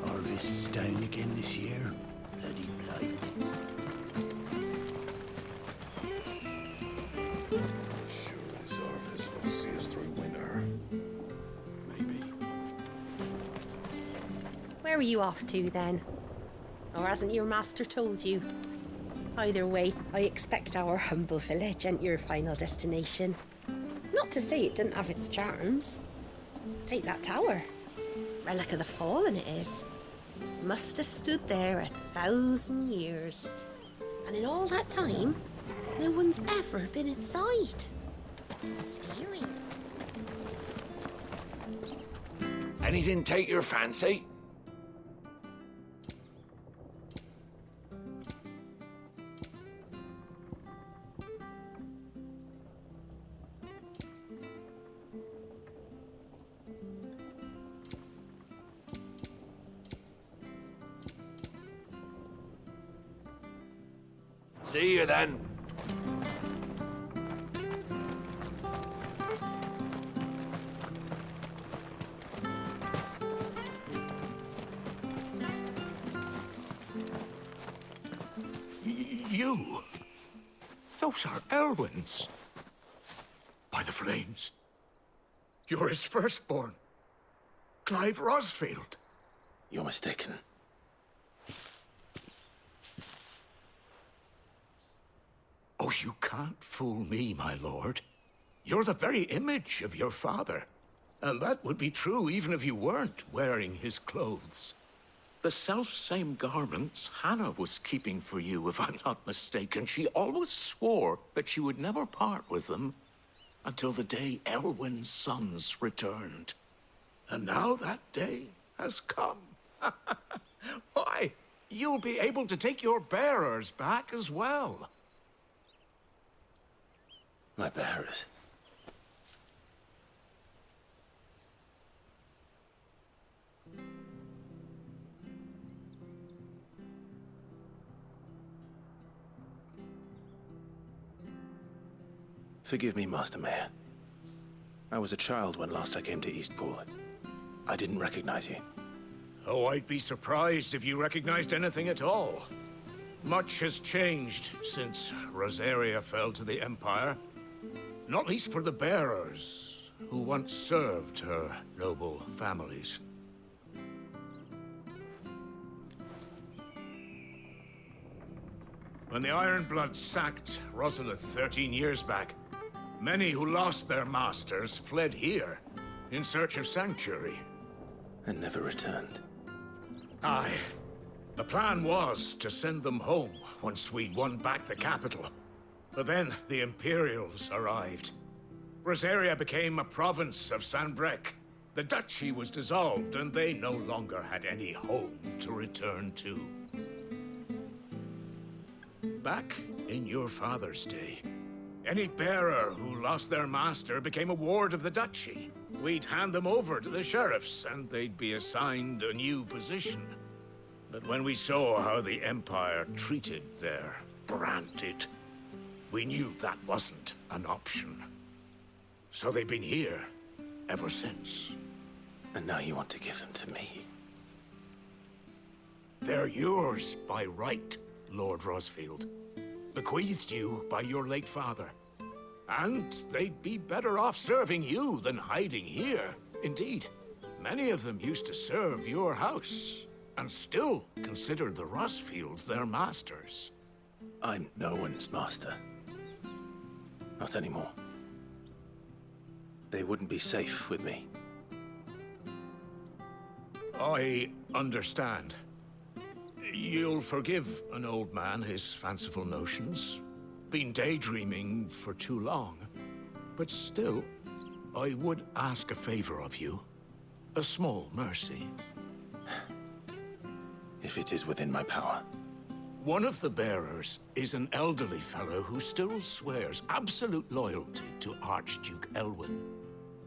Harvest's down again this year. Bloody blight. Sure this harvest will see us through winter. Maybe. Where are you off to, then? Or hasn't your master told you? Either way, I expect our humble village ain't your final destination. Not to say it didn't have its charms. Take that tower. Relic of the Fallen it is. Must have stood there 1,000 years. And in all that time, no one's ever been inside. Mysterious. Anything take your fancy? See you then. You? Those are Elwyn's. By the flames. You're his firstborn. Clive Rosfield. You're mistaken. Oh, you can't fool me, my lord. You're the very image of your father. And that would be true even if you weren't wearing his clothes. The self-same garments Hannah was keeping for you, if I'm not mistaken. She always swore that she would never part with them until the day Elwyn's sons returned. And now that day has come. Why, you'll be able to take your bearers back as well. My bearers. Forgive me, Master Mayor. I was a child when last I came to Eastpool. I didn't recognize you. Oh, I'd be surprised if you recognized anything at all. Much has changed since Rosaria fell to the Empire. Not least for the bearers, who once served her noble families. When the Ironbloods sacked Rosalith 13 years back, many who lost their masters fled here in search of sanctuary. And never returned. Aye. The plan was to send them home once we'd won back the capital. But then the Imperials arrived. Rosaria became a province of Sanbreque. The duchy was dissolved, and they no longer had any home to return to. Back in your father's day, any bearer who lost their master became a ward of the duchy. We'd hand them over to the sheriffs, and they'd be assigned a new position. But when we saw how the Empire treated their branded, we knew that wasn't an option. So they've been here ever since. And now you want to give them to me? They're yours by right, Lord Rosfield. Bequeathed you by your late father. And they'd be better off serving you than hiding here. Indeed, many of them used to serve your house, and still considered the Rosfields their masters. I'm no one's master. Not anymore. They wouldn't be safe with me. I understand. You'll forgive an old man his fanciful notions. Been daydreaming for too long. But still, I would ask a favor of you. A small mercy. If it is within my power. One of the bearers is an elderly fellow who still swears absolute loyalty to Archduke Elwyn.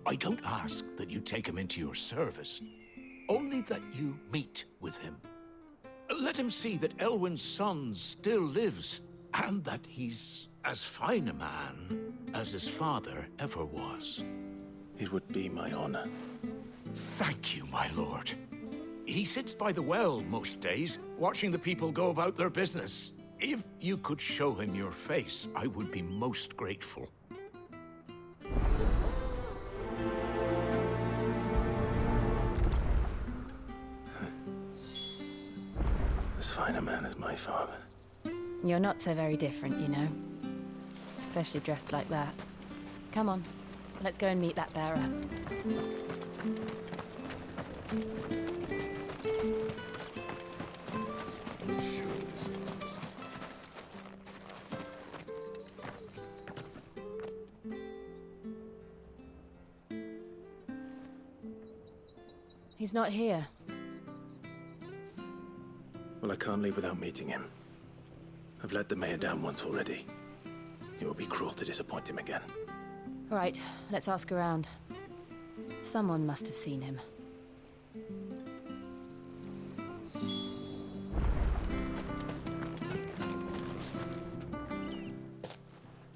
I don't ask that you take him into your service, only that you meet with him. Let him see that Elwyn's son still lives, and that he's as fine a man as his father ever was. It would be my honor. Thank you, my lord. He sits by the well most days, watching the people go about their business. If you could show him your face, I would be most grateful. As fine a man as my father. You're not so very different, you know. Especially dressed like that. Come on, let's go and meet that bearer. He's not here. Well, I can't leave without meeting him. I've let the mayor down once already. It would be cruel to disappoint him again. Right, let's ask around. Someone must have seen him.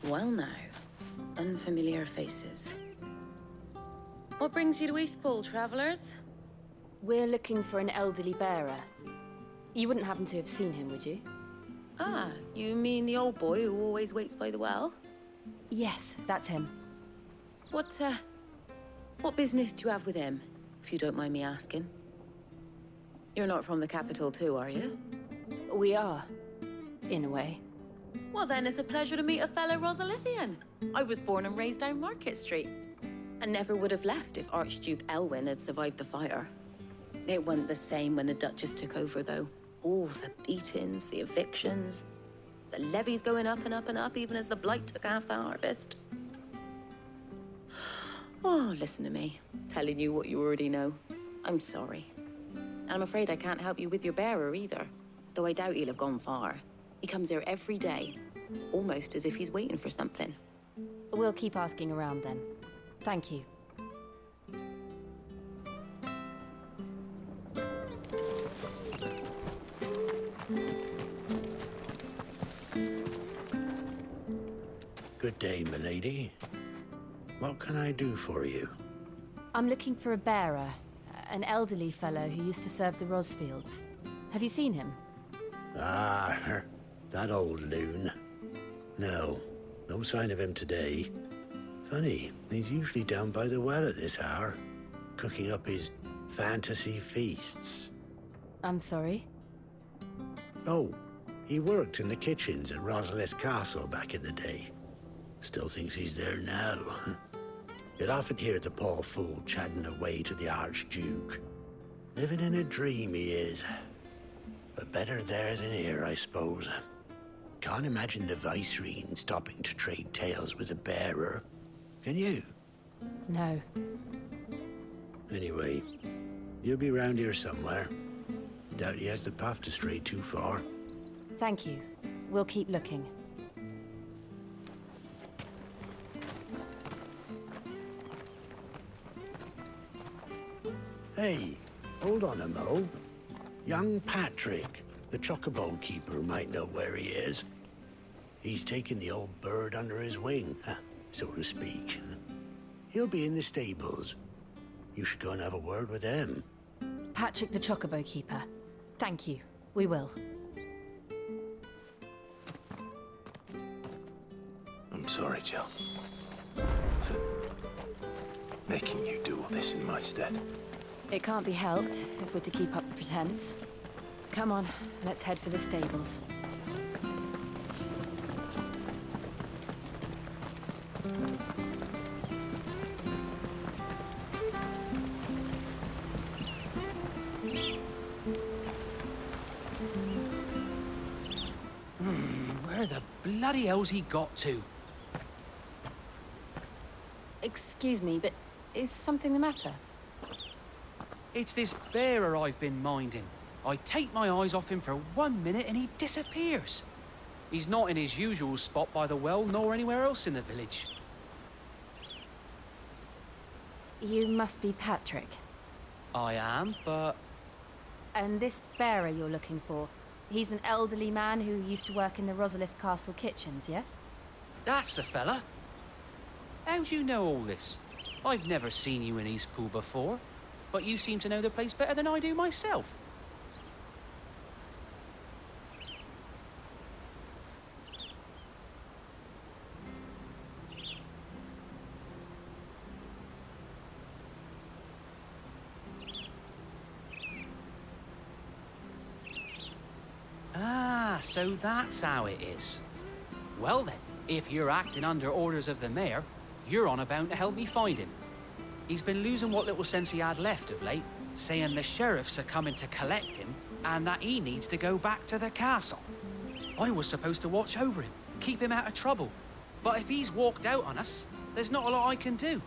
Well now, unfamiliar faces. What brings you to Eastpool, travellers? We're looking for an elderly bearer. You wouldn't happen to have seen him, would you? Ah, you mean the old boy who always waits by the well? Yes, that's him. What business do you have with him, if you don't mind me asking? You're not from the capital too, are you? We are, in a way. Well then, it's a pleasure to meet a fellow Rosalithian. I was born and raised down Market Street. And never would have left if Archduke Elwyn had survived the fire. It wasn't the same when the Duchess took over, though. All the beatings, the evictions, the levies going up and up and up, even as the blight took half the harvest. Oh, listen to me, telling you what you already know. I'm sorry. And I'm afraid I can't help you with your bearer either, though I doubt he'll have gone far. He comes here every day, almost as if he's waiting for something. We'll keep asking around then. Thank you. Good day, milady. What can I do for you? I'm looking for a bearer, an elderly fellow who used to serve the Rosfields. Have you seen him? Ah, that old loon. No sign of him today. Funny, he's usually down by the well at this hour, cooking up his fantasy feasts. I'm sorry? Oh, he worked in the kitchens at Rosalith Castle back in the day. Still thinks he's there now. You'd often hear the poor fool chatting away to the Archduke. Living in a dream he is. But better there than here, I suppose. Can't imagine the Viceroy stopping to trade tales with a bearer. Can you? No. Anyway, you'll be round here somewhere. Doubt he has the path to stray too far. Thank you. We'll keep looking. Hey, hold on a mo. Young Patrick, the chocobo keeper, might know where he is. He's taken the old bird under his wing, so to speak. He'll be in the stables. You should go and have a word with him. Patrick the Chocobo Keeper. Thank you. We will. I'm sorry, Jill. For making you do all this in my stead. It can't be helped if we're to keep up the pretense. Come on, let's head for the stables. Where the bloody hell's he got to? Excuse me, but is something the matter? It's this bearer I've been minding. I take my eyes off him for 1 minute and he disappears. He's not in his usual spot by the well, nor anywhere else in the village. You must be Patrick. I am, but... And this bearer you're looking for, he's an elderly man who used to work in the Rosalith Castle kitchens, yes? That's the fella. How do you know all this? I've never seen you in Eastpool before, but you seem to know the place better than I do myself. Ah, so that's how it is. Well then, if you're acting under orders of the mayor, you're on about to help me find him. He's been losing what little sense he had left of late, saying the sheriffs are coming to collect him and that he needs to go back to the castle. I was supposed to watch over him, keep him out of trouble. But if he's walked out on us, there's not a lot I can do.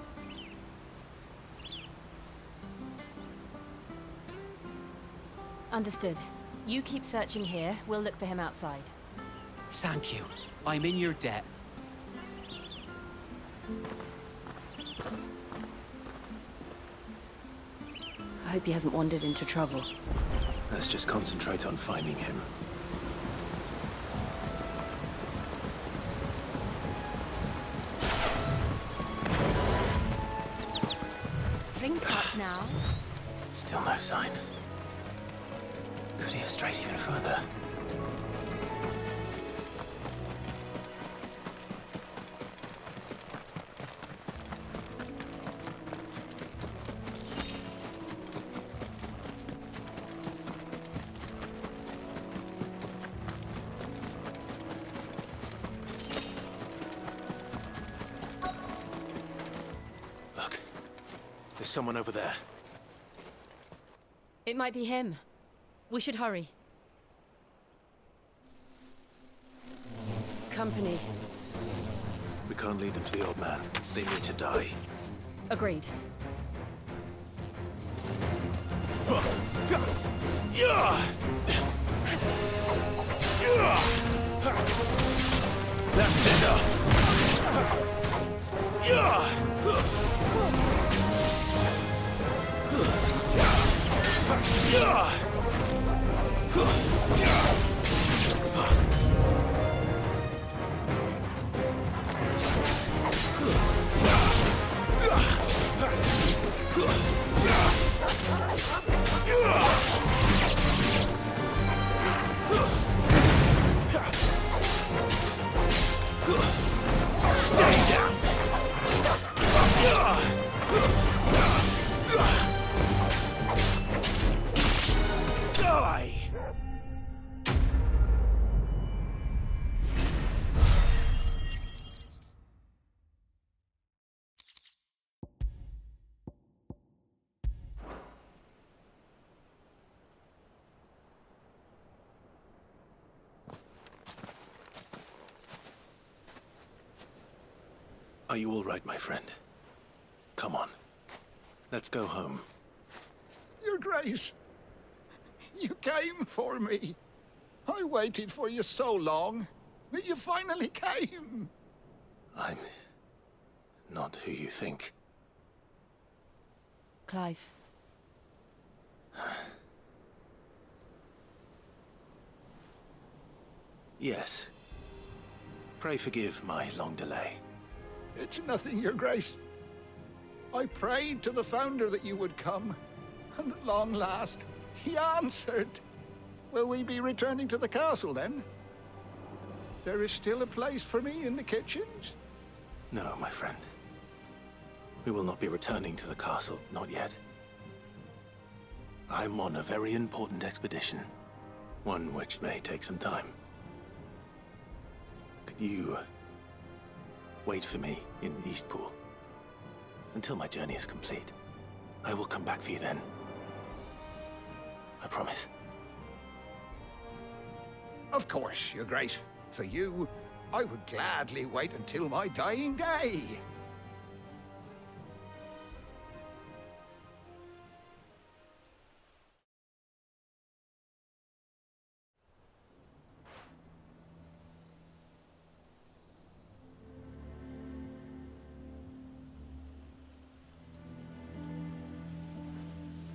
Understood. You keep searching here, we'll look for him outside. Thank you. I'm in your debt. I hope he hasn't wandered into trouble. Let's just concentrate on finding him. Drink up now. Still no sign. Could he have strayed even further? Look, there's someone over there. It might be him. We should hurry. Company. We can't lead them to the old man. They need to die. Agreed. That's enough! Stay down! Die! Are you all right, my friend? Come on. Let's go home. Your Grace, you came for me. I waited for you so long, but you finally came. I'm not who you think. Clive. Yes. Pray forgive my long delay. It's nothing, Your Grace. I prayed to the Founder that you would come, and at long last, he answered. Will we be returning to the castle, then? There is still a place for me in the kitchens? No, my friend. We will not be returning to the castle, not yet. I'm on a very important expedition, one which may take some time. Could you wait for me in Eastpool until my journey is complete? I will come back for you then. I promise. Of course, Your Grace. For you, I would gladly wait until my dying day.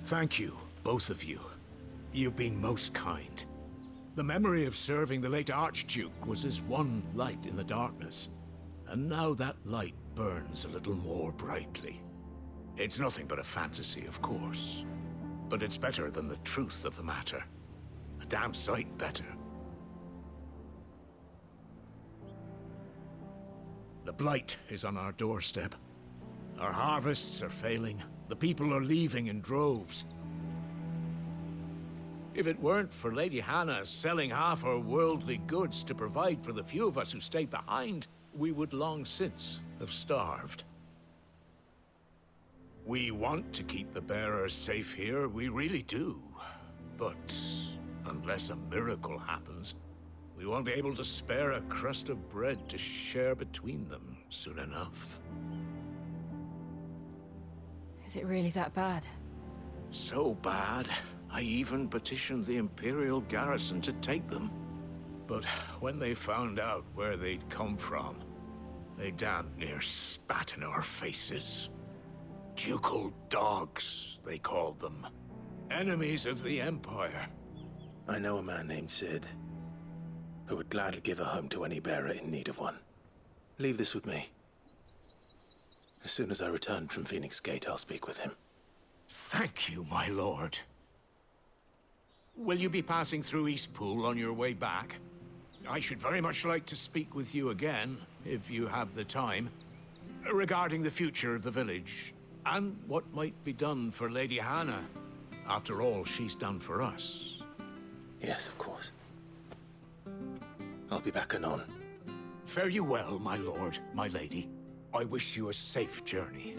Thank you, both of you. You've been most kind. The memory of serving the late Archduke was as one light in the darkness. and now that light burns a little more brightly. It's nothing but a fantasy, of course, but it's better than the truth of the matter. A damn sight better. The blight is on our doorstep. Our harvests are failing. The people are leaving in droves. If it weren't for Lady Hannah selling half her worldly goods to provide for the few of us who stayed behind, we would long since have starved. We want to keep the bearers safe here, we really do. But unless a miracle happens, we won't be able to spare a crust of bread to share between them soon enough. Is it really that bad? So bad, I even petitioned the Imperial garrison to take them. But when they found out where they'd come from, they damn near spat in our faces. Ducal dogs, they called them. Enemies of the Empire. I know a man named Sid, who would gladly give a home to any bearer in need of one. Leave this with me. As soon as I return from Phoenix Gate, I'll speak with him. Thank you, my lord. Will you be passing through Eastpool on your way back? I should very much like to speak with you again, if you have the time, regarding the future of the village, and what might be done for Lady Hannah, after all she's done for us. Yes, of course. I'll be back anon. Fare you well, my lord, my lady. I wish you a safe journey.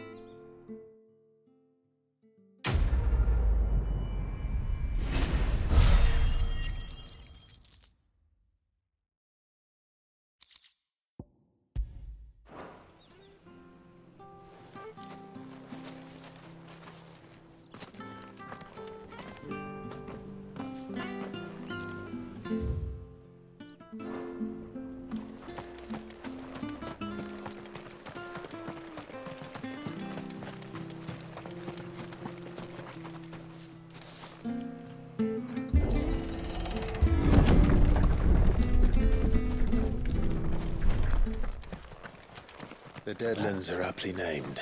The Deadlands are aptly named.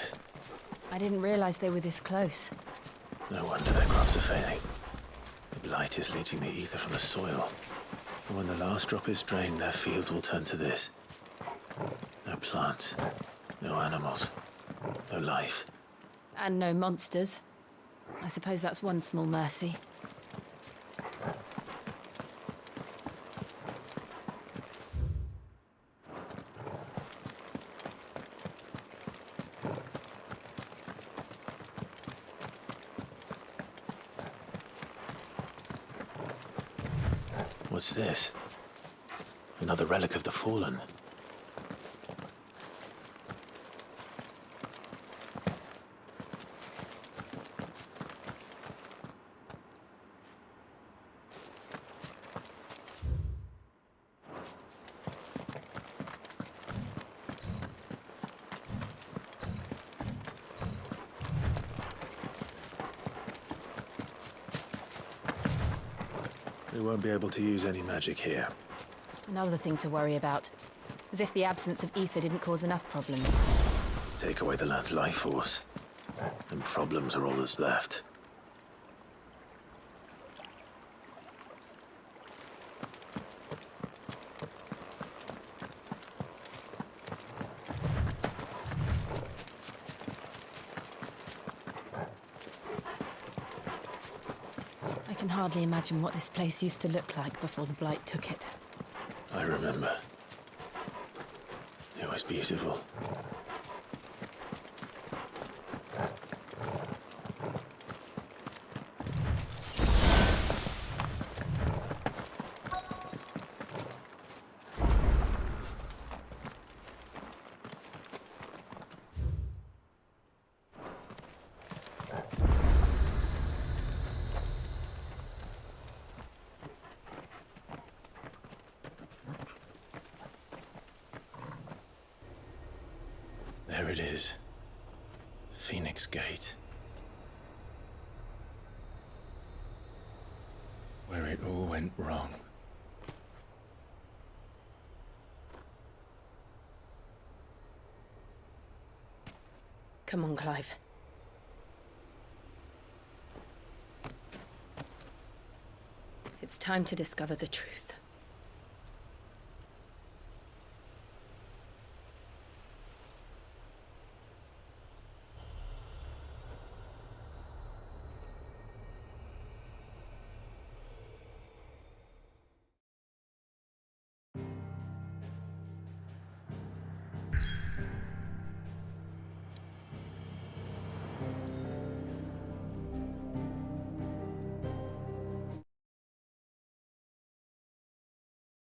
I didn't realize they were this close. No wonder their crops are failing. The blight is leaching the ether from the soil. And when the last drop is drained, their fields will turn to this. No plants, no animals, no life. And no monsters. I suppose that's one small mercy. What's this? Another relic of the Fallen. We won't be able to use any magic here. Another thing to worry about. As if the absence of ether didn't cause enough problems. Take away the lad's life force, and problems are all that's left. I can hardly imagine what this place used to look like before the blight took it. I remember. It was beautiful. There it is. Phoenix Gate. Where it all went wrong. Come on, Clive. It's time to discover the truth.